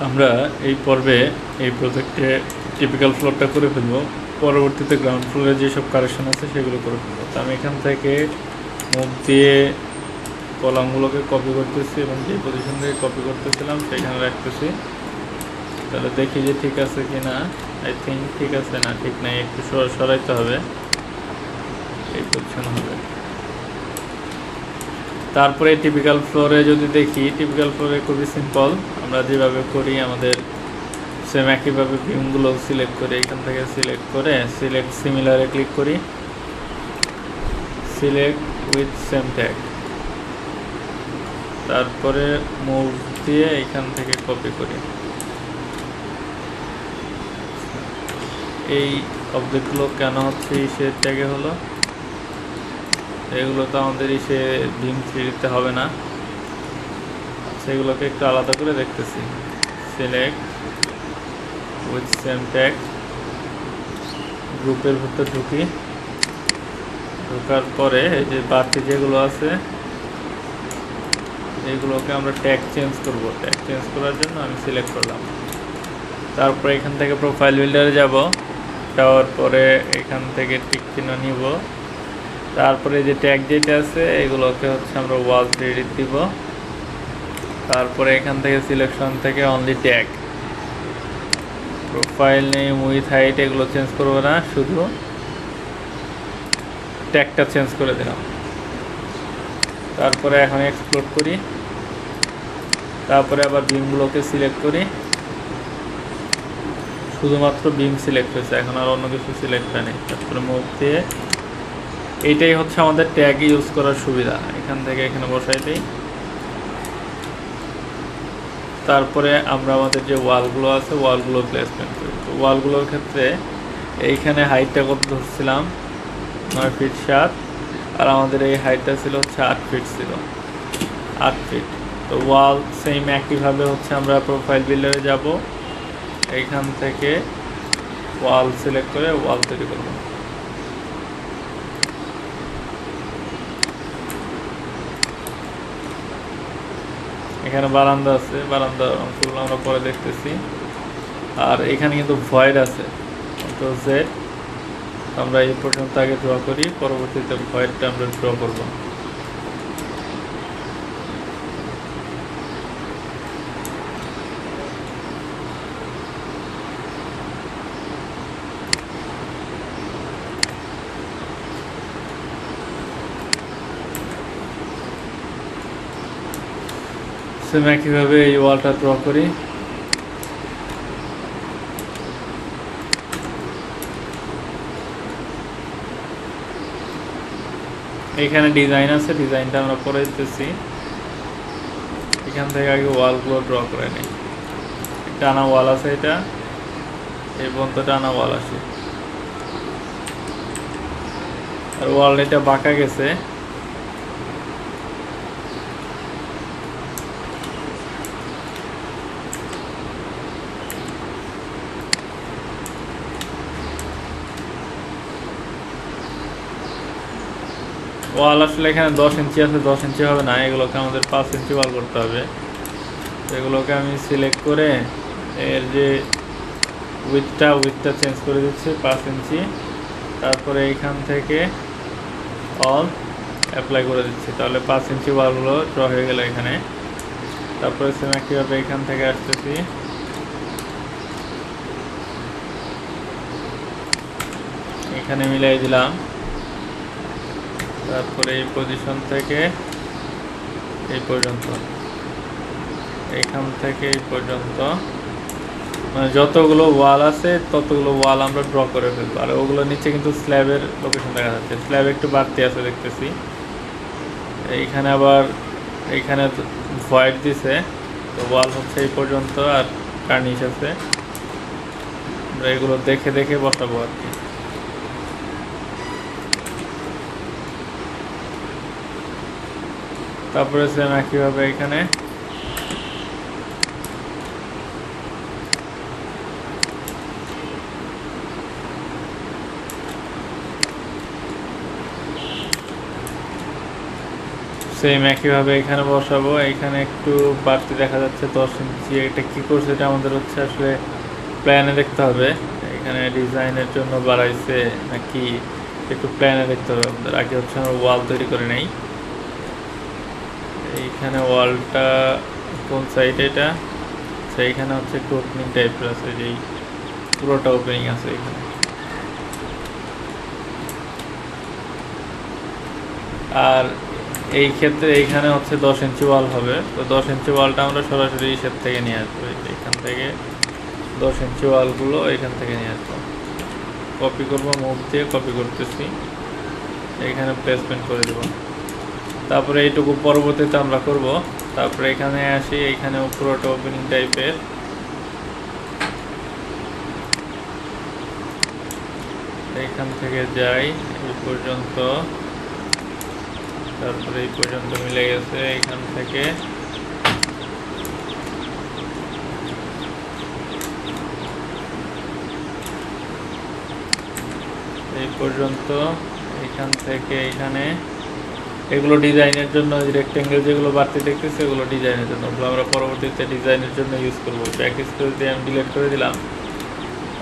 আমরা এই পর্বে এই প্রজেক্টে টিপিক্যাল ফ্লোরটা করে ফেলবো, পরবর্তীতে গ্রাউন্ড ফ্লোরে যেসব কারেকশন আছে সেগুলো করে ফেলবো। তো আমি এখান থেকে মুভ দিয়ে কলামগুলোকে কপি করতেছি এবং যে পজিশন থেকে কপি করতেছিলাম সেখানে রাখতেছি। তাহলে দেখি যে ঠিক আছে কি না। আই থিঙ্ক ঠিক আছে, না ঠিক নাই, একটু সরাইতে হবে, এই পজিশন হবে। তারপরে টিপিক্যাল ফ্লোরে যদি দেখি, টিপিক্যাল ফ্লোরে খুবই সিম্পল, আমরা যেভাবে করি আমাদের সেম একইভাবে ভিমগুলো সিলেক্ট করে এখান থেকে সিলেক্ট করে সিলেক্ট সিমিলারে ক্লিক করি, সিলেক্ট উইথ সেম ট্যাগ, তারপরে মুভ দিয়ে এখান থেকে কপি করি। এই অবজেক্টগুলো কেন হচ্ছে ইসের ট্যাগে হলো, এগুলো তো আমাদের ইসে ভিম 3 হবে না, সেগুলোকে একটু আলাদা করে দেখতেছি। সিলেক্ট উইথ সেম ট্যাগ, গ্রুপের ভিতর ঢুকি, ঢোকার পরে এই যে বাড়তি যেগুলো আছে এইগুলোকে আমরা ট্যাগ চেঞ্জ করব। ট্যাগ চেঞ্জ করার জন্য আমি সিলেক্ট করলাম, তারপরে এখান থেকে প্রোফাইল বিল্ডারে যাব, যাওয়ার পরে এখান থেকে টিক চিহ্ন নিব, তারপরে যে ট্যাগ যেটা আছে এগুলোকে হচ্ছে আমরা ওয়াল ক্রেডিট দিব, তারপরে এখান থেকে সিলেকশন থেকে only tag, profile name with height এগুলো চেঞ্জ করবো না, শুধু ট্যাগটা চেঞ্জ করে দিলাম। তারপরে এখন এক্সপ্লোর করি, তারপরে আবার বিমগুলোকে সিলেক্ট করি, শুধুমাত্র বিম সিলেক্ট হয়েছে, এখন আর অন্য কিছু সিলেক্ট হয়নি। তারপরে মুভ দিয়ে এইটাই হচ্ছে আমাদের ট্যাগ ইউজ করার সুবিধা, এখান থেকে এখানে বসাই দিই। তারপরে আমরা আমাদের যে ওয়ালগুলো আছে ওয়ালগুলো প্লেসমেন্ট করি। তো ওয়ালগুলোর ক্ষেত্রে এইখানে হাইটটা কত ধরছিলাম, 9 ফিট 7, আর আমাদের এই হাইটটা ছিল হচ্ছে 8 ফিট ছিল, 8 ফিট। তো ওয়াল সেম একইভাবে হচ্ছে আমরা প্রোফাইল বিল্ডারে যাব, এইখান থেকে ওয়াল সিলেক্ট করে ওয়াল তৈরি করব। এখানে বারান্দা আছে, বারান্দার অংশগুলো আমরা পরে দেখতেছি। আর এখানে কিন্তু ভয়েড আছে, কন্ট্রোল জেড, আমরা এই পর্যন্ত আগে ড্র করি, পরবর্তীতে ভয়েডটা আমরা ড্র করব। সেম একইভাবে এই ওয়ালটা ড্র করি। এইখানে ডিজাইন আছে, ডিজাইনটা আমরা পরে দিতেছি। এখান থেকে আগে ওয়ালগুলো ড্র করে নিই। টানা ওয়াল আছে, এটা এই পর্যন্ত টানা ওয়াল আছে, আর ওয়াল এটা বাঁকা গেছে, ওয়াল আসলে এখানে 10 ইঞ্চি আছে, 10 ইঞ্চি হবে না, এগুলোকে আমাদের 5 ইঞ্চি ওয়াল করতে হবে। এগুলোকে আমি সিলেক্ট করে এর যে উইথটা চেঞ্জ করে দিচ্ছি 5 ইঞ্চি, তারপরে এইখান থেকে অল অ্যাপ্লাই করে দিচ্ছি, তাহলে 5 ইঞ্চি ওয়ালগুলো ড্র হয়ে গেল এখানে। তারপরে সেম একইভাবে এখান থেকে আসতেছি, এখানে মিলাই দিলাম, তারপরে এই পজিশন থেকে এই পর্যন্ত, এইখান থেকে এই পর্যন্ত, মানে যতগুলো ওয়াল আছে ততগুলো ওয়াল আমরা ড্র করে ফেলবো। আর ওগুলো নিচে কিন্তু স্ল্যাবের লোকেশন দেখা যাচ্ছে, স্ল্যাব একটু বাড়তি আছে দেখতেছি। এইখানে আবার এইখানে ভয়েড দিছে, তো ওয়াল হচ্ছে এই পর্যন্ত আর কার্নিশ আছে, আমরা এগুলো দেখে দেখে বসাবো আর কি। তারপরে সেম একইভাবে এখানে সেম একইভাবে এখানে বসাবো। এখানে একটু বাড়তি দেখা যাচ্ছে 10 ইঞ্চি। এটা কি করছে, এটা আমাদের হচ্ছে আসলে প্ল্যানে দেখতে হবে। এখানে ডিজাইনের জন্য বাড়াইছে নাকি একটু প্ল্যানে দেখতে হবে আমাদের। আগে হচ্ছে আমরা ওয়াল তৈরি করে নেই। এইখানে ওয়ালটা কোন সাইডে, এটা সেইখানে হচ্ছে একটু ওপেনিং টাইপের আছে, যেই পুরোটা ওপেনিং আছে এখানে। আর এই ক্ষেত্রে এইখানে হচ্ছে 10 ইঞ্চি ওয়াল হবে। তো 10 ইঞ্চি ওয়ালটা আমরা সরাসরি হিসেব থেকে নিয়ে আসবো। এখান থেকে 10 ইঞ্চি ওয়ালগুলো এখান থেকে নিয়ে আসবো। কপি করবো, মুভ দিয়ে কপি করতেছি, এখানে প্লেসমেন্ট করে দেবো। তারপরে এইটুকু পরবর্তীতে আমরা করব। তারপরে এখানে আসি, এখানে পুরোটা ওপেনিং টাইপের। এখান থেকে যাই এই পর্যন্ত, তারপরে এই পর্যন্ত মিলে গেছে। এখান থেকে এই পর্যন্ত, এখান থেকে এখানে। এগুলো ডিজাইনের জন্য, রেক্টেঙ্গেল যেগুলো বাড়তি দেখতেছি এগুলো ডিজাইনের জন্য, ওগুলো আমরা পরবর্তীতে ডিজাইনের জন্য ইউজ করবো। ব্যাক স্পেস দিয়ে আমি ডিলিট করে দিলাম,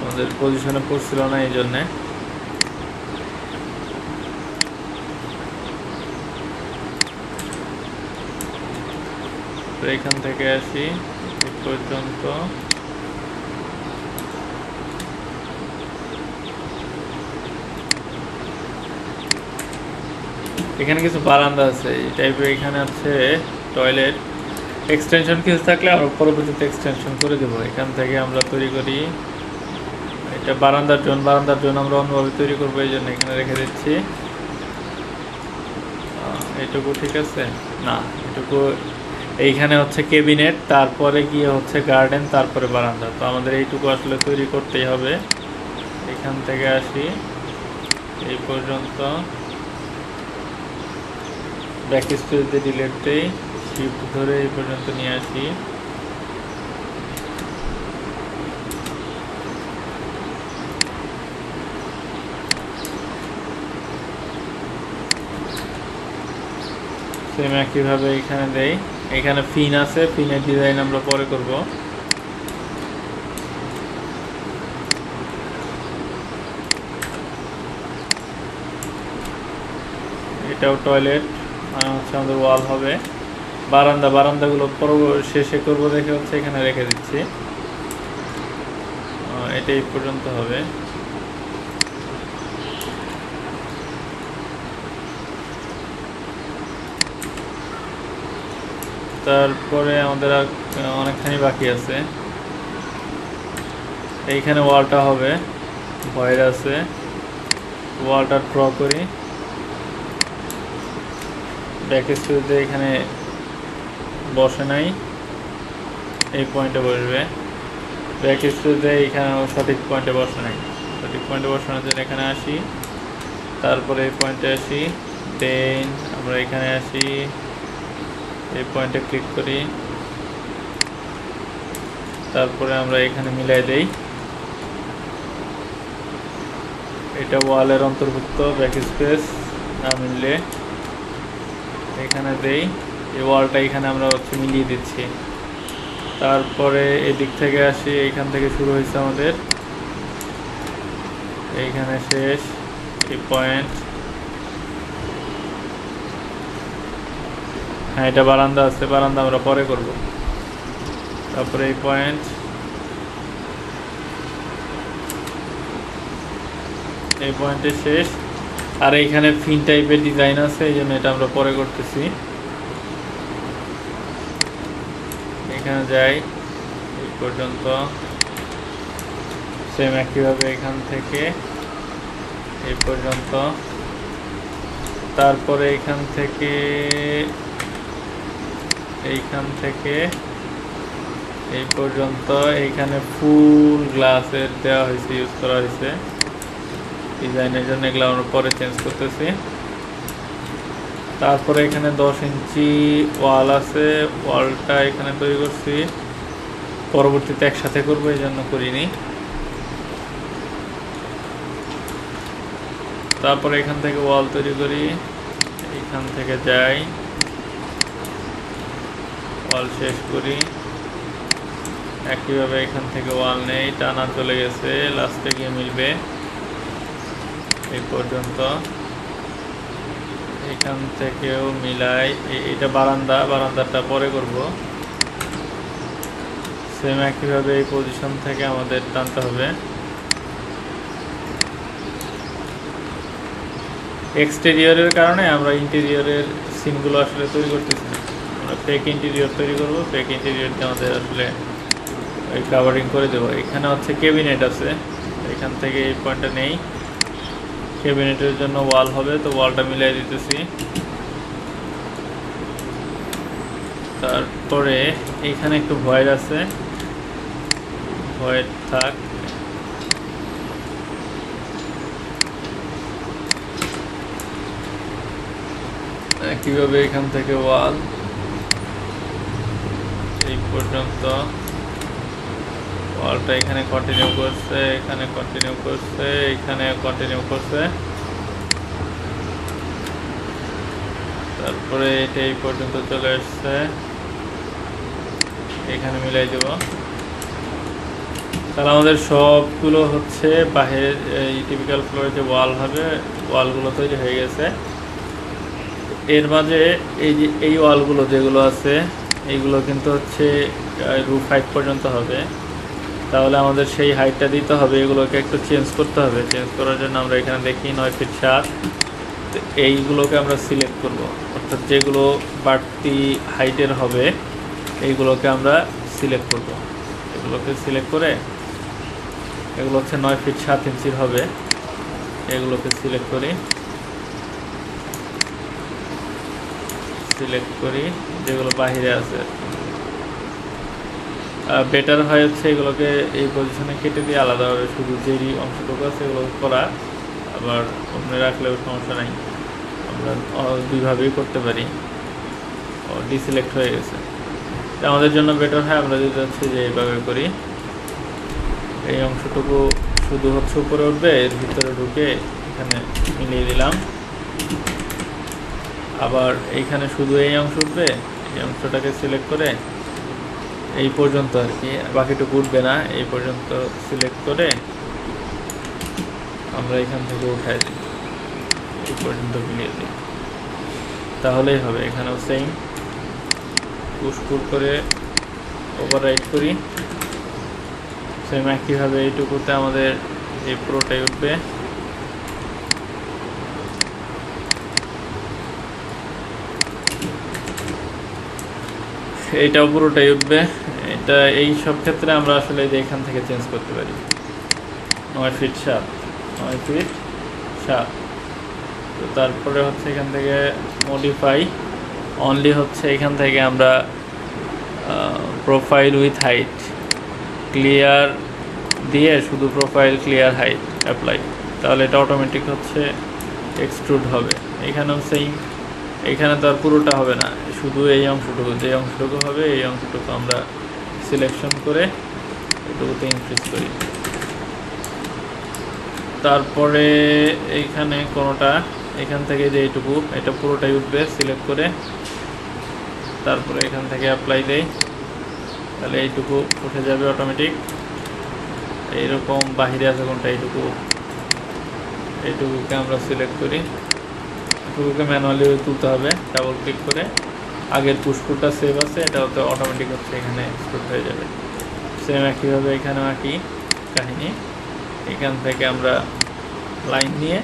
আমাদের পজিশনে পড়ছিল না এই জন্যে। তো এখান থেকে আসি এই পর্যন্ত। এখানে কিছু বারান্দা আছে এই টাইপের, এখানে আছে টয়লেট। এক্সটেনশন কিছু থাকলে আমরা পরবর্তীতে এক্সটেনশন করে দেবো। এখান থেকে আমরা তৈরি করি এটা বারান্দার জন্য। বারান্দার জন্য আমরা অন্যভাবে তৈরি করবো, এই জন্য এখানে রেখে দিচ্ছি। এইটুকু ঠিক আছে না, এটুকু। এইখানে হচ্ছে ক্যাবিনেট, তারপরে গিয়ে হচ্ছে গার্ডেন, তারপরে বারান্দা। তো আমাদের এইটুকু আসলে তৈরি করতেই হবে। এখান থেকে আসি এই পর্যন্ত, ব্যাক স্পেস দিয়ে ডিলিট দিই, শিফট ধরে এই পর্যন্ত নিয়ে আসি। সেম একইভাবে এখানে দেই। এখানে ফিন আছে, ফিনের ডিজাইন আমরা পরে করব। এটাও টয়লেট, মানে হচ্ছে আমাদের ওয়াল হবে। বারান্দা, বারান্দাগুলো শেষে করবো দেখে হচ্ছে এখানে রেখে দিচ্ছি। এটা এই পর্যন্ত হবে। তারপরে আমাদের আর অনেকখানি বাকি আছে। এইখানে ওয়ালটা হবে, ভয়ের আছে। ওয়ালটা ড্র করি, ব্যাক স্পেস দিয়ে এখানে বসে নাই, এই পয়েন্টে বসবে। ব্যাক স্পেস দিয়ে এখানে সঠিক পয়েন্টে বসে নাই, সঠিক পয়েন্টে বসানোর জন্য এখানে আসি, তারপরে এই পয়েন্টে আসি, দেন আমরা এখানে আসি, এই পয়েন্টে ক্লিক করি, তারপরে আমরা এখানে মিলাই দেই। এটা ওয়ালের অন্তর্ভুক্ত, ব্যাক স্পেস না মিললে এখানে দেই। এই ওয়ালটা এখানে আমরা হচ্ছে মিলিয়ে দিচ্ছি। তারপরে এদিক থেকে আসি, এইখান থেকে শুরু হয়েছে আমাদের, এইখানে শেষ এই পয়েন্ট। হ্যাঁ, এটা বারান্দা আছে, বারান্দা আমরা পরে করব। তারপরে এই পয়েন্ট, এই পয়েন্টে শেষ। আর এইখানে ফিন টাইপের ডিজাইন আছে, এই জন্য এটা আমরা পরে করতেছি। এখানে যাই এই পর্যন্ত, সেম একইভাবে এখান থেকে এই পর্যন্ত। তারপরে এইখান থেকে এই পর্যন্ত। এইখানে ফুল গ্লাসের দেওয়া হয়েছে, ইউজ করা হয়েছে ডিজাইনের জন্য। এগুলো আমরা পরে চেঞ্জ করতেছি। তারপরে এখানে 10 ইঞ্চি ওয়াল আছে, ওয়ালটা এখানে তৈরি করছি, পরবর্তীতে একসাথে করবো এই জন্য করিনি। তারপরে এখান থেকে ওয়াল তৈরি করি, এখান থেকে যাই ওয়াল শেষ করি। একইভাবে এখান থেকে ওয়াল নেই, টানা চলে গেছে, লাস্টে গিয়ে মিলবে এই পর্যন্ত। এখান থেকেও মিলাই, এটা বারান্দাটা পরে করব। সেম একইভাবে এই পজিশন থেকে আমাদের টানতে হবে। এক্সটেরিয়রের কারণে আমরা ইন্টেরিয়রের সিনগুলো আসলে তৈরি করতেছি না, আমরা ফেক ইন্টেরিয়র তৈরি করব। ফেক ইন্টেরিয়রকে আমাদের আসলে ওই কাভারিং করে দেবো। এখানে হচ্ছে ক্যাবিনেট আছে, এখান থেকে এই পয়েন্টটা নেই, ক্যাবিনেটের জন্য ওয়াল হবে, তো ওয়ালটা মিলাই দিতেছি। তারপরে এইখানে একটু ভয়েড আছে, ভয়েড থাক। একইভাবে এখান থেকে ওয়াল এই পর্যন্ত, ওয়ালটা এখানে কন্টিনিউ করছে, এখানে কন্টিনিউ করছে, এখানে কন্টিনিউ করছে। তারপরে এটা এই পর্যন্ত চলে আসছে, এখানে মিলাই দেব। তাহলে আমাদের সবগুলো হচ্ছে বাহিরের এই টিপিক্যাল ফ্লোরে যে ওয়াল হবে, ওয়ালগুলো তৈরি হয়ে গেছে। এর মাঝে এই যে এই ওয়ালগুলো যেগুলো আছে, এইগুলো কিন্তু হচ্ছে রুফ হাইট পর্যন্ত হবে। তাহলে আমাদের সেই হাইটটা দিতে হবে, এগুলোকে একটু চেঞ্জ করতে হবে। চেঞ্জ করার জন্য আমরা এখানে দেখি 9 ফিট 7, তো এইগুলোকে আমরা সিলেক্ট করব, অর্থাৎ যেগুলো বাড়তি হাইটের হবে এইগুলোকে আমরা সিলেক্ট করব। এগুলোকে সিলেক্ট করে, এগুলো হচ্ছে 9 ফিট 7 ইঞ্চির হবে, এগুলোকে সিলেক্ট করি। যেগুলো বাহিরে আছে, বেটার হয় হচ্ছে এগুলোকে এই পজিশনে কেটে দিয়ে আলাদাভাবে শুধু যেই অংশটুকু আছে এগুলো করা। আবার অন্য রাখলেও সমস্যা নাই, আমরা দুইভাবেই করতে পারি। ডিসিলেক্ট হয়ে গেছে, আমাদের জন্য বেটার হয় আমরা যদি হচ্ছে যে এইভাবে করি। এই অংশটুকু শুধু হচ্ছে উপরে উঠবে, এর ভিতরে ঢুকে এখানে মিলিয়ে দিলাম। আবার এইখানে শুধু এই অংশ উঠবে, এই অংশটাকে সিলেক্ট করে এই পর্যন্ত আর কি, বাকিটুকু উঠবে না, এই পর্যন্ত সিলেক্ট করে আমরা এখান থেকে উঠাই দিই, এই পর্যন্ত মিলিয়ে দিই, তাহলেই হবে। এখানেও সেম পুশ পুল করে ওভাররাইট করি। সেম একইভাবে এইটুকুতে আমাদের এই পুরোটাই উঠবে। এইটাও পুরোটাই উঠবে। এটা এই সব ক্ষেত্রে আমরা আসলে এখান থেকে চেঞ্জ করতে পারি। 9 ফিট 7, 9 ফিট 7। তো তারপরে হচ্ছে এখান থেকে মডিফাই অনলি, হচ্ছে এখান থেকে আমরা প্রোফাইল উইথ হাইট ক্লিয়ার দিয়ে শুধু প্রোফাইল ক্লিয়ার হাইট অ্যাপ্লাই, তাহলে এটা অটোমেটিক হচ্ছে এক্সট্রুড হবে। এখানেও সেম, এখানে তো আর পুরোটা হবে না, শুধু এই অংশটুকু, যে অংশটুকু হবে এই অংশটুকু আমরা সিলেকশন করে এটুকুতে ইনক্রিজ করি। তারপরে এইখানে কোনোটা, এখান থেকে যে এইটুকু, এটা পুরোটাই উঠবে, সিলেক্ট করে তারপরে এখান থেকে অ্যাপ্লাই দেই, তাহলে এইটুকু উঠে যাবে অটোমেটিক। এইরকম বাহিরে আছে কোনটা, এইটুকুকে আমরা সিলেক্ট করি, এটুকুকে ম্যানুয়ালি তুলতে হবে ডাবল ক্লিক করে। আগের পুশপুলটা সেভ আছে, এটা হতে অটোমেটিক হচ্ছে এখানে এক্সপোর্ট হয়ে যাবে। সেম একইভাবে এখানেও একই কাহিনী, এখান থেকে আমরা লাইন নিয়ে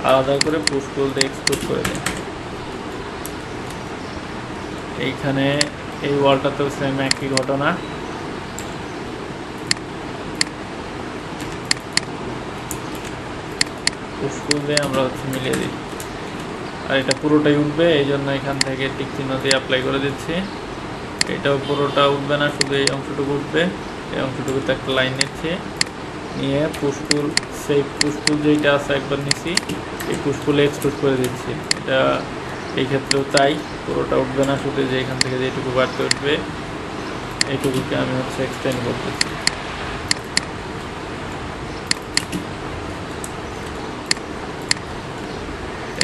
আলাদা করে পুশপুল দিয়ে এক্সপোর্ট করে দিই। এইখানে এই ওয়ালটাতেও সেম একই ঘটনা, পুশপুল দিয়ে আমরা হচ্ছে মিলিয়ে দিই। আর এটা পুরোটাই উঠবে, এই জন্য এখান থেকে টিক চিহ্ন দিয়ে অ্যাপ্লাই করে দিচ্ছি। এটাও পুরোটা উঠবে না, শুধু এই অংশটুকু উঠবে। এই অংশটুকুতে একটা লাইন নিচ্ছি, নিয়ে পুশপুল, সেই পুশপুল যেইটা আছে একবার নিচ্ছি, এই পুশপুলে এক্সপোর্ট করে দিচ্ছি। এটা এই ক্ষেত্রেও তাই, পুরোটা উঠবে না, শুধু যে এখান থেকে যেটুকু বাড়তে উঠবে এইটুকুকে আমি হচ্ছে এক্সটেন্ড করতেছি।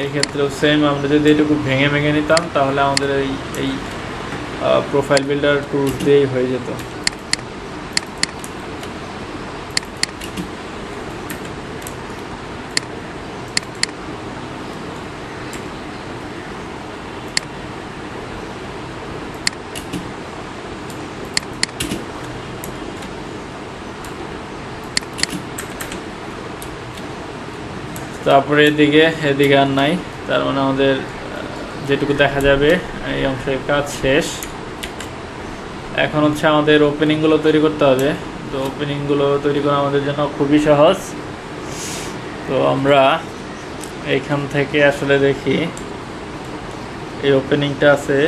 এই ক্ষেত্রেও সেম, আমরা যদি এটুকু ভেঙে নিতাম তাহলে আমাদের এই প্রোফাইল বিল্ডার টুলস দিয়েই হয়ে যেত। তারপরে এদিকে আর নাই, তার মানে আমাদের যেটুকু দেখা যাবে এই অংশের কাজ শেষ। এখন হচ্ছে আমাদের ওপেনিংগুলো তৈরি করতে হবে। তো ওপেনিংগুলো তৈরি করা আমাদের জন্য খুবই সহজ। তো আমরা এইখান থেকে আসলে দেখি, এই ওপেনিংটা আছে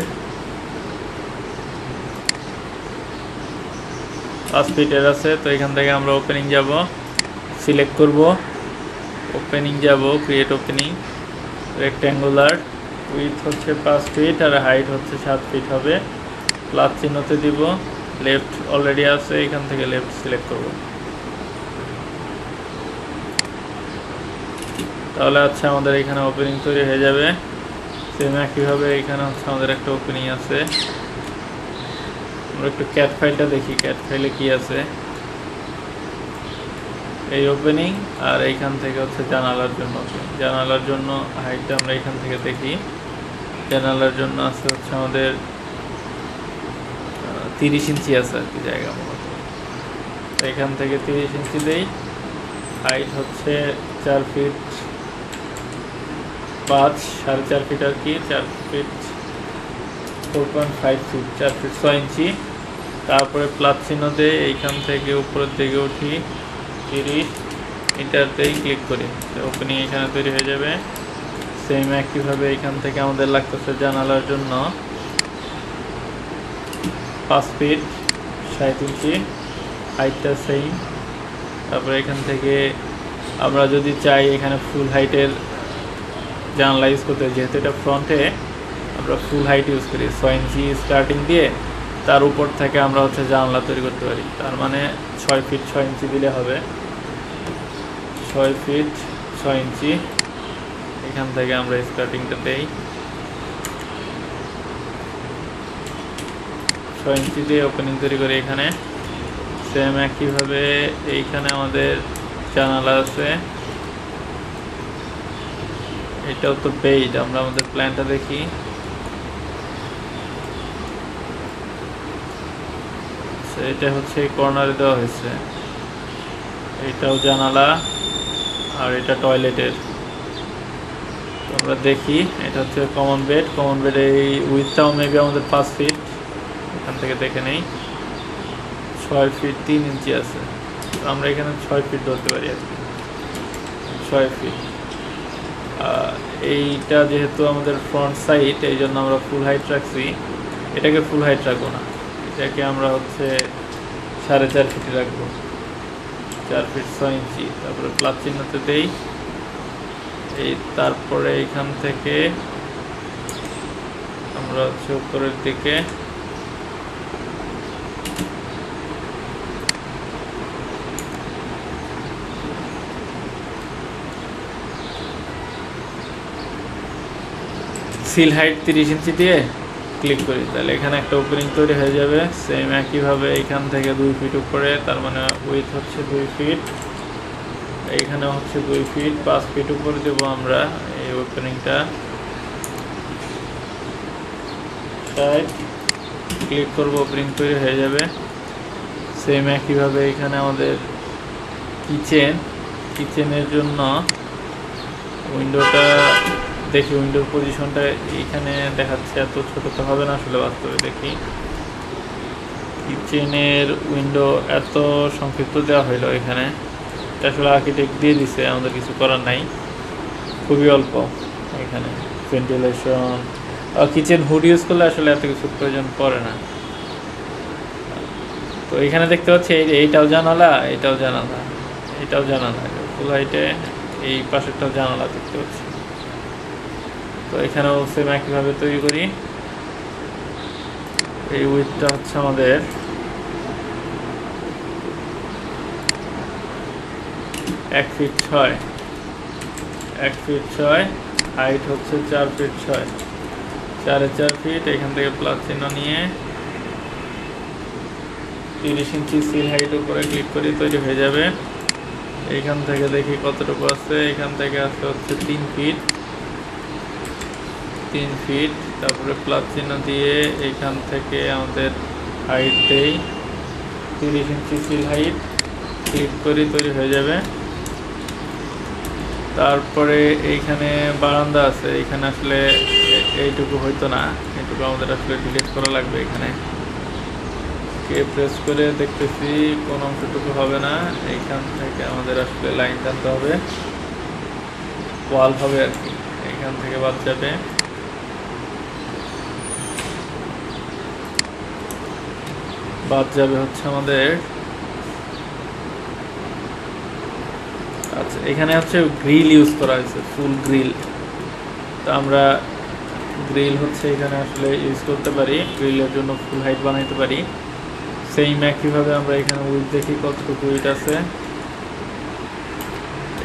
5 ফিটের আছে। তো এখান থেকে আমরা ওপেনিং যাব, সিলেক্ট করব, ওপেনিং যাব, ক্রিয়েট ওপেনিং, রেক্ট্যাঙ্গুলার, উইথ হচ্ছে 5 ফিট আর হাইট হচ্ছে 7 ফিট হবে। প্লাস চিহ্নতে দিব, লেফট অলরেডি আছে, এখান থেকে লেফট সিলেক্ট করব। তাহলে আচ্ছা আমাদের এখানে ওপেনিং তৈরি হয়ে যাবে। সেম একইভাবে এখানে হচ্ছে আমাদের একটা ওপেনিং আছে। আমরা একটু ক্যাট ফাইলটা দেখি, ক্যাট ফাইলে কি আছে। এই ওপেনিং আর এইখান থেকে হচ্ছে জানালার জন্য হাইটটা আমরা এখান থেকে দেখি। জানালার জন্য আছে হচ্ছে আমাদের 30 ইঞ্চি আছে আর কি জায়গা মূলত। এখান থেকে 30 ইঞ্চি দেই। হাইট হচ্ছে 4 ফিট 5, 4.5 ফিট আর কি, 4 ফিট 4.5 ফিট, 4 ফিট 6 ইঞ্চি। তারপরে প্লাস চিহ্ন দিয়ে এইখান থেকে উপরের দিকে উঠি 30, এটাতেই ক্লিক করি। ওপেনিং এখানে তৈরি হয়ে যাবে। সেম একইভাবে এখান থেকে আমাদের লাগতেছে জানালার জন্য 5 ফিট 60 ইঞ্চি, হাইটটা সেম। তারপরে এখান থেকে আমরা যদি চাই এখানে ফুল হাইটের জানলা ইউজ করতে, যেহেতু এটা ফ্রন্টে আমরা ফুল হাইট ইউজ করি, 6 ইঞ্চি স্টার্টিং দিয়ে তার উপর থেকে আমরা হচ্ছে জানলা তৈরি করতে পারি। তার মানে 6 ফিট 6 ইঞ্চি দিলে হবে, 6 ফিট 6 ইঞ্চি। এখান থেকে আমরা স্টার্টিংটা দেই 6 ইঞ্চি দিয়ে ওপেনিং তৈরি করি এখানে। সেম একইভাবে এইখানে আমাদের জানালা আছে, এটাও তো বেইড। আমরা আমাদের প্ল্যানটা দেখি, এটা হচ্ছে এই কর্নারে দেওয়া হয়েছে, এটাও জানালা আর এটা টয়লেটের। তো আমরা দেখি, এটা হচ্ছে কমন বেড। কমন বেড এই উইথটাও মেবি আমাদের 5 ফিট, এখান থেকে দেখে নেই 6 ফিট 3 ইঞ্চি আছে। তো আমরা এখানে 6 ফিট ধরতে পারি আর কি, 6 ফিট। এইটা যেহেতু আমাদের ফ্রন্ট সাইড, এই জন্য আমরা ফুল হাইট রাখছি। এটাকে ফুল হাইট রাখবো না, এটাকে আমরা হচ্ছে 4.5 ফিটে রাখবো, 4 ফিট 6 ইঞ্চি। তারপরে প্লাস চিহ্নতে দেই এই, তারপরে এখান থেকে আমরা হচ্ছে উপরের দিকে সিল হাইট 30 ইঞ্চি দিয়ে ক্লিক করি, তাহলে এখানে একটা ওপেনিং তৈরি হয়ে যাবে। সেম একইভাবে এইখান থেকে 2 ফিট উপরে, তার মানে উইথ হচ্ছে 2 ফিট, এইখানে হচ্ছে 2 ফিট 5 ফিট উপরে দেবো আমরা এই ওপেনিংটা। ক্লিক করবো, ওপেনিং তৈরি হয়ে যাবে। সেম একইভাবে এখানে আমাদের কিচেনের জন্য উইন্ডোটা দেখি, উইন্ডোর পজিশনটা এইখানে দেখাচ্ছে, এত ছোট তো হবে না আসলে বাস্তবে। দেখি কিচেনের উইন্ডো এত সংক্ষিপ্ত দেওয়া হইলো এখানে, আসলে আর্কিটেক্ট দিয়ে দিছে, আমাদের কিছু করার নাই, খুবই অল্প এখানে ভেন্টিলেশন। কিচেন হুড ইউজ করলে আসলে এত কিছু প্রয়োজন পড়ে না। তো এখানে দেখতে পাচ্ছি এইটাও জানালা, এটাও জানালা, এটাও জানালা, ফুল হাইটে এই পাশেরটাও জানালা দেখতে পাচ্ছি। তো এখানেও সেম একইভাবে তৈরি করি। এই উইথটা হচ্ছে আমাদের 1 ফিট 6, 1 ফিট 6, হাইট হচ্ছে 4 ফিট 6, 4 ফিট, এখান থেকে প্লাস চিহ্ন নিয়ে 30 ইঞ্চি সিল হাইট উপরে ক্লিক করি, তৈরি হয়ে যাবে। এইখান থেকে দেখি কতটুকু আছে, এখান থেকে আছে হচ্ছে 3 ফিট। তারপরে প্লাস চিহ্ন দিয়ে এইখান থেকে আমাদের হাইট দেই 30 ইঞ্চি সিল হাইট, ক্লিক করি, তৈরি হয়ে যাবে। তারপরে এইখানে বারান্দা আছে, এইখানে আসলে এইটুকু হয়তো না, এইটুকু আমাদের আসলে ডিলিট করা লাগবে। এখানে প্রেস করে দেখতেছি কোন অংশটুকু হবে না, এইখান থেকে আমাদের আসলে লাইন টানতে হবে, ওয়াল হবে আর কি, এইখান থেকে বাদ যাবে। হচ্ছে আমাদের, আচ্ছা এখানে হচ্ছে গ্রিল ইউজ করা হয়েছে, ফুল গ্রিল। তো আমরা গ্রিল হচ্ছে এখানে আসলে ইউজ করতে পারি, গ্রিলের জন্য ফুল হাইট বানাইতে পারি। সেম একইভাবে আমরা এখানে উইথ দেখি কতটুকু উইথ আছে,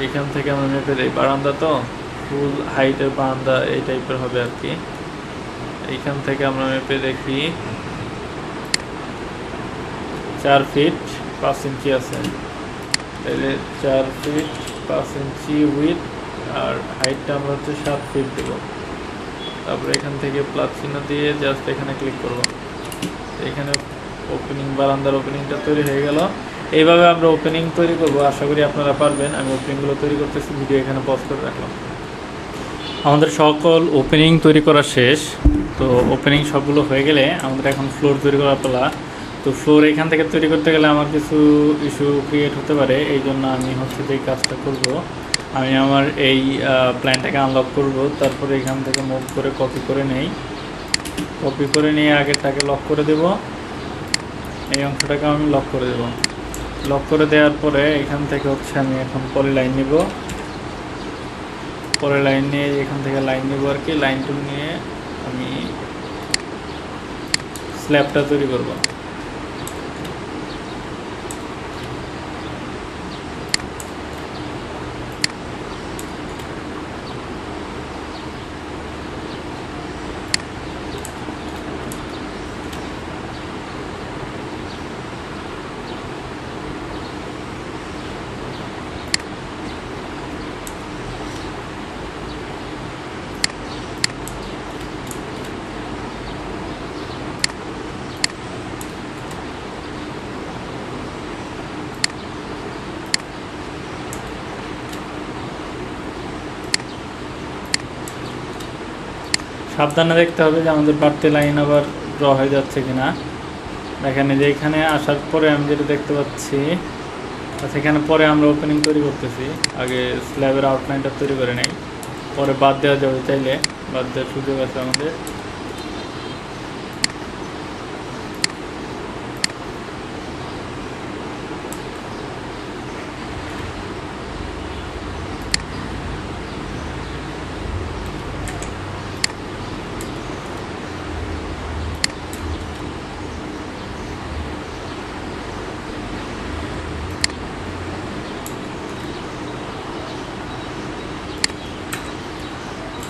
এইখান থেকে আমরা মেপে দিই। বারান্দা তো ফুল হাইটের বারান্দা এই টাইপের হবে আর কি। এইখান থেকে আমরা মেপে দেখি 4 ফিট 5 ইঞ্চি আছে, তাহলে 4 ফিট 5 ইঞ্চি উইথ, আর হাইটটা আমরা হচ্ছে 7 ফিট দেবো। তারপরে এখান থেকে প্লাস চিহ্ন দিয়ে জাস্ট এখানে ক্লিক করব, এখানে ওপেনিং, বারান্দার ওপেনিংটা তৈরি হয়ে গেল। এইভাবে আমরা ওপেনিং তৈরি করব, আশা করি আপনারা পারবেন। আমি ওপেনিংগুলো তৈরি করতেছি, ভিডিও এখানে পজ করে রাখলাম। আমাদের সকল ওপেনিং তৈরি করা শেষ। তো ওপেনিং সবগুলো হয়ে গেলে আমাদের এখন ফ্লোর তৈরি করা পালা। তো ফ্লোর এখান থেকে তৈরি করতে গেলে আমার কিছু ইস্যু ক্রিয়েট হতে পারে, এই জন্য আমি হচ্ছে যে কাজটা করব, আমি আমার এই প্ল্যানটাকে আনলক করব। তারপরে এখান থেকে মুভ করে কপি করে নেই, কপি করে নিয়ে আগেরটাকে লক করে দেব, এই অংশটাকে আমি লক করে দেব। লক করে দেওয়ার পরে এখান থেকে হচ্ছে আমি এখন পলি লাইন নিব, পরে লাইন নিয়ে এখান থেকে লাইন নিব আর কি। লাইন টুল নিয়ে আমি স্ল্যাবটা তৈরি করব। সাবধানে দেখতে হবে যে আমাদের বাড়তি লাইন আবার ড্র হয়ে যাচ্ছে কিনা। দেখেন যে এখানে আসার পরে আমি যেটা দেখতে পাচ্ছি, সেখানে পরে আমরা ওপেনিং তৈরি করতেছি, আগে স্ল্যাবের আউটলাইনটা তৈরি করে নেই, পরে বাদ দেওয়া যাবে, চাইলে বাদ দেওয়ার সুযোগ আছে আমাদের।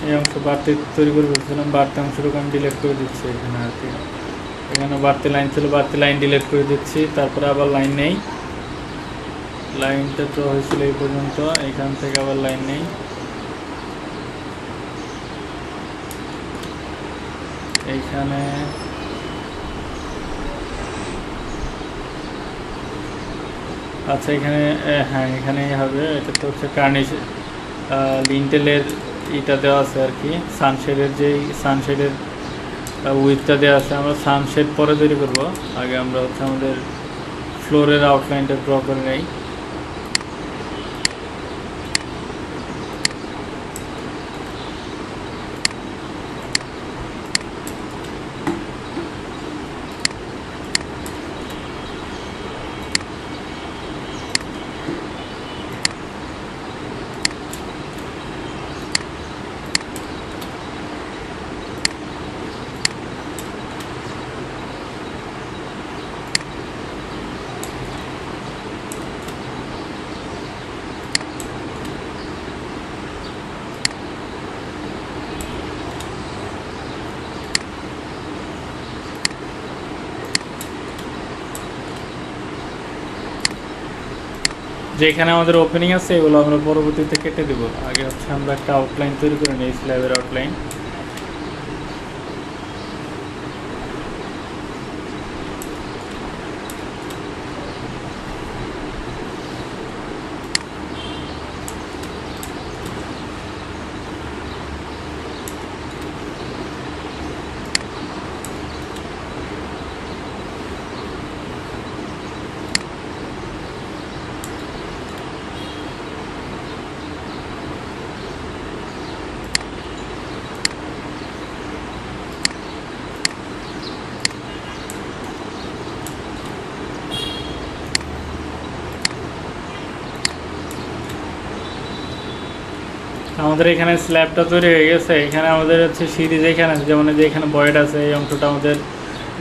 এই অংশ বাড়তি তৈরি করে ফেলছিলাম, বাড়তি অংশটুকু আমি ডিলিট করে দিচ্ছি এখানে আর কি। এখানে বাড়তি লাইন ছিল, বাড়তি লাইন ডিলিট করে দিচ্ছি। তারপরে আবার লাইন নেই, লাইনটা তো হয়েছিল এই পর্যন্ত, এখান থেকে আবার লাইন নেই, এইখানে আচ্ছা এখানে, হ্যাঁ এখানেই হবে। এটা তো হচ্ছে কার্নিশ লিন্টেলের ইটা দেওয়া আছে আর কি, সানশেডের যেই সানশেডের উইথটা দেওয়া আছে। আমরা সানশেড পরে তৈরি করব, আগে আমরা হচ্ছে আমাদের ফ্লোরের আউটলাইনটা ড্র করে নেই। যেখানে আমাদের ওপেনিং আছে এগুলো আমরা পরবর্তীতে কেটে দেবো। আগে হচ্ছে আমরা একটা আউটলাইন তৈরি করে নিই, স্ল্যাবের আউটলাইন। আমাদের এখানে স্ল্যাবটা তৈরি হয়ে গেছে। এখানে আমাদের হচ্ছে সিঁড়ি যেখানে আছে, যেমন যে এখানে ভয়েড আছে, এই অংশটা আমাদের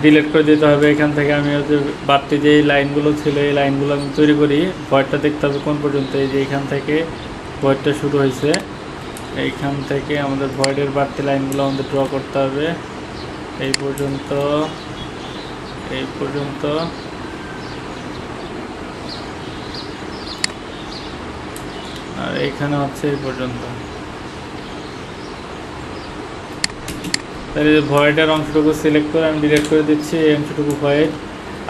ডিলিট করে দিতে হবে। এখান থেকে আমি হচ্ছে বাড়তি যে লাইনগুলো ছিল এই লাইনগুলো আমি তৈরি করি। ভয়েডটা দেখতে হবে কোন পর্যন্ত, এই যে এখান থেকে ভয়েডটা শুরু হয়েছে, এইখান থেকে আমাদের ভয়েডের বাড়তি লাইনগুলো আমাদের ড্র করতে হবে এই পর্যন্ত, এই পর্যন্ত। আর এইখানে হচ্ছে এই পর্যন্ত। তাহলে ভয়েডের অংশটুকু সিলেক্ট করে আমি ডিলিট করে দিচ্ছি, এই অংশটুকু ভয়েড।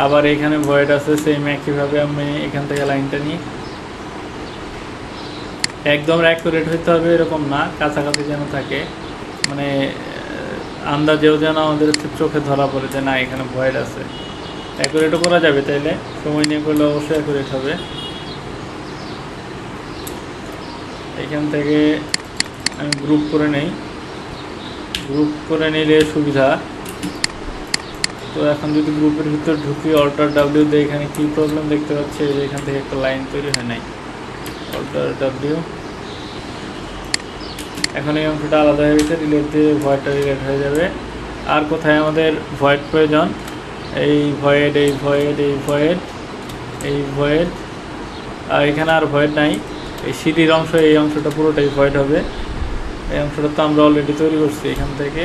আবার এখানে ভয়েড আছে, সেম একইভাবে আমি এখান থেকে লাইনটা নিই। একদম অ্যাকুরেট হইতে হবে এরকম না, কাছাকাছি যেন থাকে, মানে আন্দাজেও যেন আমাদের চোখে ধরা পড়ে যে না এখানে ভয়েড আছে। অ্যাকুরেটও করা যাবে, তাইলে সময় নিয়ে করলে অবশ্যই অ্যাকুরেট হবে। এখান থেকে আমি গ্রুপ করে নেই, গ্রুপ করে নিলে সুবিধা। তো এখন যদি গ্রুপের ভিতর ঢুকি, অল্টার ডাব্লিউ দিয়ে এখানে কী প্রবলেম দেখতে পাচ্ছি, যে এখান থেকে একটা লাইন তৈরি হয় নাই, অল্টার ডাব্লিউ। এখন এই অংশটা আলাদা হয়ে গেছে, রিলেট দিয়ে ভয়েডটা রিলেট হয়ে যাবে। আর কোথায় আমাদের ভয়েড প্রয়োজন, এই ভয়েড, এই ভয়েড, এই ভয়েড, এই ভয়েড। আর এখানে আর ভয়েড নাই, এই সিটির অংশ, এই অংশটা পুরোটাই ভয়েড হবে। এই অংশটা তো আমরা অলরেডি তৈরি করছি। এখান থেকে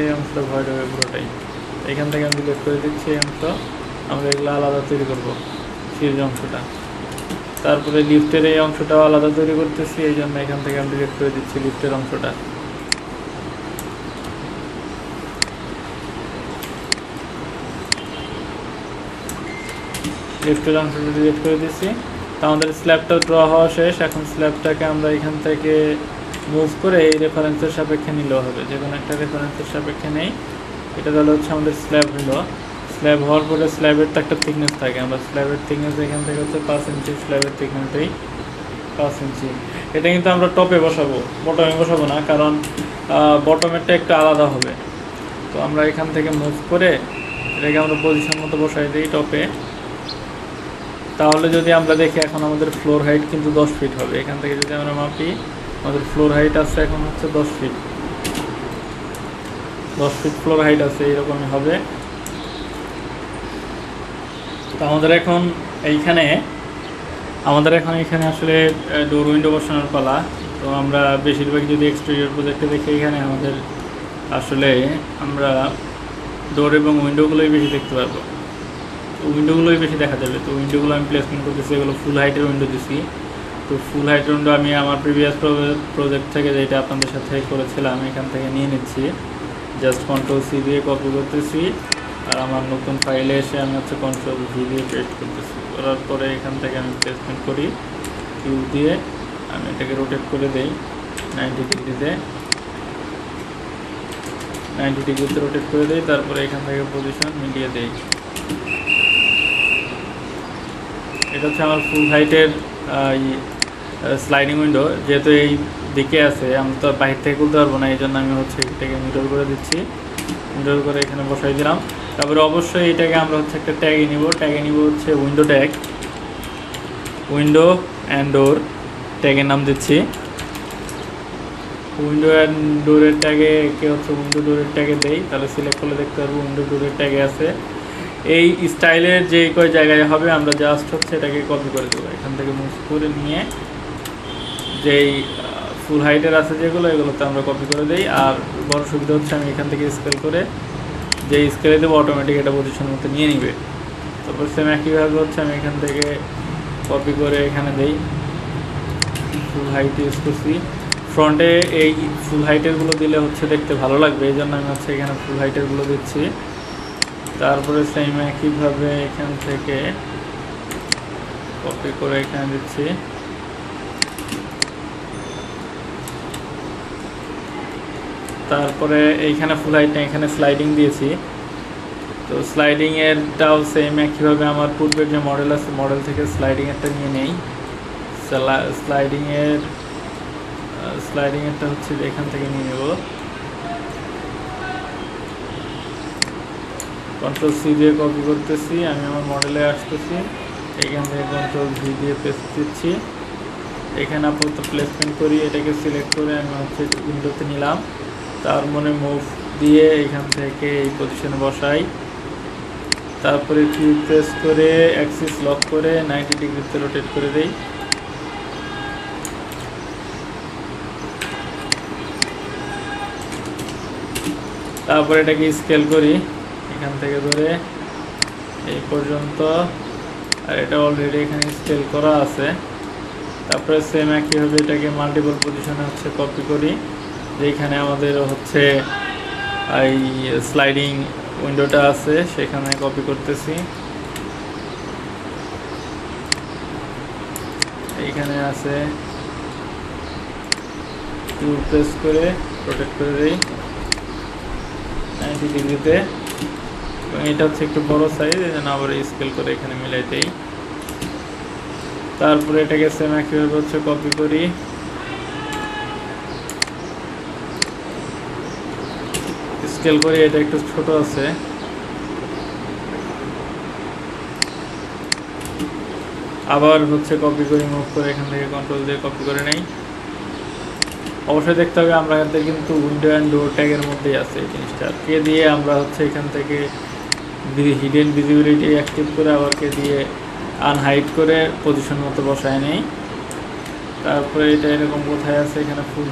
এই অংশটা ভয়েড হবে পুরোটাই। এখান থেকে আমি ডিলিট করে দিচ্ছি এই অংশ, আমরা এগুলো আলাদা তৈরি করবো, সিঁড়ির অংশটা। তারপরে লিফটের এই অংশটাও আলাদা তৈরি করতেছি, এই জন্য এখান থেকে আমি ডিলিট করে দিচ্ছি লিফটের অংশটা। লিফটের অংশটা ডিলিট করে দিচ্ছি। তো আমাদের স্ল্যাবটা ড্র হওয়া শেষ। এখন স্ল্যাবটাকে আমরা এখান থেকে মুভ করে এই রেফারেন্সের সাপেক্ষে নিলেও হবে, যে কোনো একটা রেফারেন্সের সাপেক্ষে নেই। এটা তাহলে হচ্ছে আমাদের স্ল্যাব হলো। স্ল্যাব হওয়ার পরে স্ল্যাবের তো একটা থিকনেস থাকে, আমরা স্ল্যাবের থিকনেস এখান থেকে হচ্ছে 5 ইঞ্চি, স্ল্যাবের থিকনেসটাই 5 ইঞ্চি। এটা কিন্তু আমরা টপে বসাবো, বটমে বসাবো না, কারণ বটমেরটা একটু আলাদা হবে। তো আমরা এখান থেকে মুভ করে এটাকে আমরা পজিশন মতো বসাই দিই টপে। তাহলে যদি আমরা দেখি এখন আমাদের ফ্লোর হাইট কিন্তু 10 ফিট হবে। এখান থেকে যদি আমরা মাপি, আমাদের ফ্লোর হাইট আছে এখন হচ্ছে 10 ফিট, 10 ফিট ফ্লোর হাইট আছে, এইরকমই হবে। তো আমাদের এখন এখানে আসলে ডোর উইন্ডো বসানোর পালা। তো আমরা বেশিরভাগ যদি এক্সটেরিয়র প্রজেক্টে দেখি, এখানে আমাদের আসলে আমরা ডোর এবং উইন্ডোগুলোই বেশি দেখতে পারবো, উইন্ডোগুলোই বেশি দেখা যাবে। তো উইন্ডোগুলো আমি প্লেসমেন্ট করতেছি, এগুলো ফুল হাইটের উইন্ডো দিচ্ছি। তো ফুল হাইটের উইন্ডো আমি আমার প্রিভিয়াস প্রজেক্ট থেকে যেটা আপনাদের সাথে করেছিলাম এখান থেকে নিয়ে নিচ্ছি, জাস্ট Ctrl+C দিয়ে কপি করতেছি। আর আমার নতুন ফাইলে এসে আমি হচ্ছে Ctrl+V দিয়ে পেস্ট করতেছি। করার পরে এখান থেকে আমি প্লেসমেন্ট করি, কিউ দিয়ে আমি এটাকে রোটেট করে দেই 90 ডিগ্রিতে, 90 ডিগ্রিতে রোটেট করে দিই। তারপরে এখান থেকে পজিশন মিলিয়ে দেই। এটা হচ্ছে আমার ফুল হাইটের স্লাইডিং উইন্ডো। যেহেতু এই দিকে আছে, আমি তো বাইরে থেকে খুলতে পারবো না, এই জন্য আমি হচ্ছে এটাকে মিডল করে দিচ্ছি, মিডল করে এখানে বসাই দিলাম। তারপরে অবশ্যই এটাকে আমরা হচ্ছে একটা ট্যাগে নিব, ট্যাগে নিব হচ্ছে window tag, window and door ট্যাগের নাম দিচ্ছি। উইন্ডো অ্যান্ড ডোরের ট্যাগে কে হচ্ছে উইন্ডো ডোরের ট্যাগে দেই, তাহলে সিলেক্ট করলে দেখতে পারবো উইন্ডো ডোরের ট্যাগে আছে। এই স্টাইলের যে কয় জায়গায় হবে আমরা জাস্ট হচ্ছে এটাকে কপি করে দেবো, এখান থেকে মুভ করে নিয়ে যেই ফুল হাইটের আছে যেগুলো, এগুলোতে আমরা কপি করে দিই। আর বড় সুবিধা হচ্ছে আমি এখান থেকে স্কেল করে যেই স্কেলে দেবো অটোমেটিক এটা পজিশন মতো নিয়ে নিবে। তারপর সেম একইভাবে হচ্ছে আমি এখান থেকে কপি করে এখানে দেই, ফুল হাইট ইউজ করছি। ফ্রন্টে এই ফুল হাইটেরগুলো দিলে হচ্ছে দেখতে ভালো লাগবে, এই জন্য আমি হচ্ছে এখানে ফুল হাইটেরগুলো দিচ্ছি। তারপরে সেম একইভাবে এখান থেকে কপি করে এখানে দিচ্ছি। তারপরে এইখানে ফুল হাইট না, এখানে স্লাইডিং দিয়েছি। তো স্লাইডিংয়েরটাও সেম একইভাবে আমার পূর্বের যে মডেল আছে মডেল থেকে স্লাইডিংয়েরটা নিয়ে নেই। স্লাইডিংয়েরটা হচ্ছে এখান থেকে নিয়ে নেব। কন্ট্রোল সি দিয়ে কপি করতেছি, আমি আমার মডেলে আসতেছি, এখান থেকে কন্ট্রোল ভি দিয়ে পেস্ট দিচ্ছি। এখানে আপাতত প্লেসমেন্ট করি, এটাকে সিলেক্ট করে আমি হচ্ছে উইন্ডোতে নিলাম। তার মনে মুভ দিয়ে এখান থেকে এই পজিশনে বসাই। তারপরে কিউ প্রেস করে অ্যাক্সিস লক করে 90 ডিগ্রিতে রোটেট করে দেই। তারপরে এটাকে স্কেল করি এখান থেকে ধরে এই পর্যন্ত, আর এটা অলরেডি এখানে স্কেল করা আছে। তারপরে সেম একইভাবে এটাকে মাল্টিপল পজিশনে হচ্ছে কপি করি, যেখানে আমাদের হচ্ছে এই স্লাইডিং উইন্ডোটা আছে সেখানে কপি করতেছি। এইখানে আছে, কিউ প্রেস করে রোটেট করে দিই 90 ডিগ্রিতে। এবং এটা হচ্ছে একটু বড় সাইজ, এই জন্য আবার স্কেল করে এখানে মিলাই দিই। তারপরে এটাকে সেম একইভাবে হচ্ছে কপি করি, স্কেল করি, এটা একটু ছোট আছে। আবার হচ্ছে কপি করে মুভ করে এখান থেকে কন্ট্রোল দিয়ে কপি করে নেই। অবশ্যই দেখতে হবে আমরা এখান থেকে কিন্তু উইন্ডো অ্যান্ড ডোর ট্যাগের মধ্যেই আছে এই জিনিসটা। কে দিয়ে আমরা হচ্ছে এখান থেকে হিডেন ভিজিবিলিটি অ্যাক্টিভ করে আবার কে দিয়ে আনহাইড করে পজিশন মতো বসায় নেই। তারপরে এটা এরকম কোথায় আছে, এখানে ফুল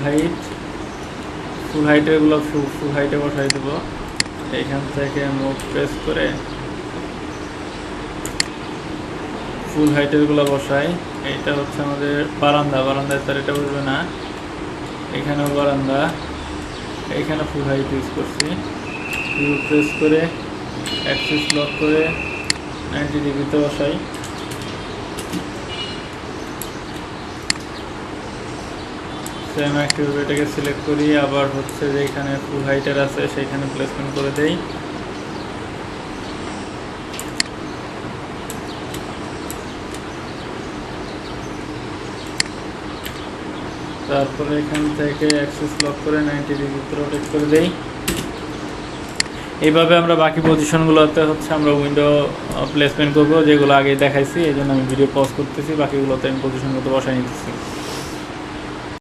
হাইটেরগুলো ফুল হাইটে বসাই দেবো। এখান থেকে মুভ প্রেস করে ফুল হাইটেরগুলো বসাই। এইটা হচ্ছে আমাদের বারান্দায় তার এটা বসবে না, এখানেও বারান্দা, এইখানে ফুল হাইট ইউজ করছি। কিউ প্রেস করে অ্যাক্সিস লক করে 90 ডিগ্রিতে বসাই। সেম একইভাবে এটাকে সিলেক্ট করি, আবার হচ্ছে যেখানে ফুল হাইটের আছে সেইখানে প্লেসমেন্ট করে দেই। তারপরে এখান থেকে অ্যাক্সিস লক করে 90 ডিগ্রিতে রোটেট করে দেই। এইভাবে আমরা বাকি পজিশনগুলোতে হচ্ছে আমরা উইন্ডো প্লেসমেন্ট করবো, যেগুলো আগে দেখাইছি। এই জন্য আমি ভিডিও পজ করতেছি, বাকিগুলোতে আমি পজিশনগুলো বসাই নিতেছি।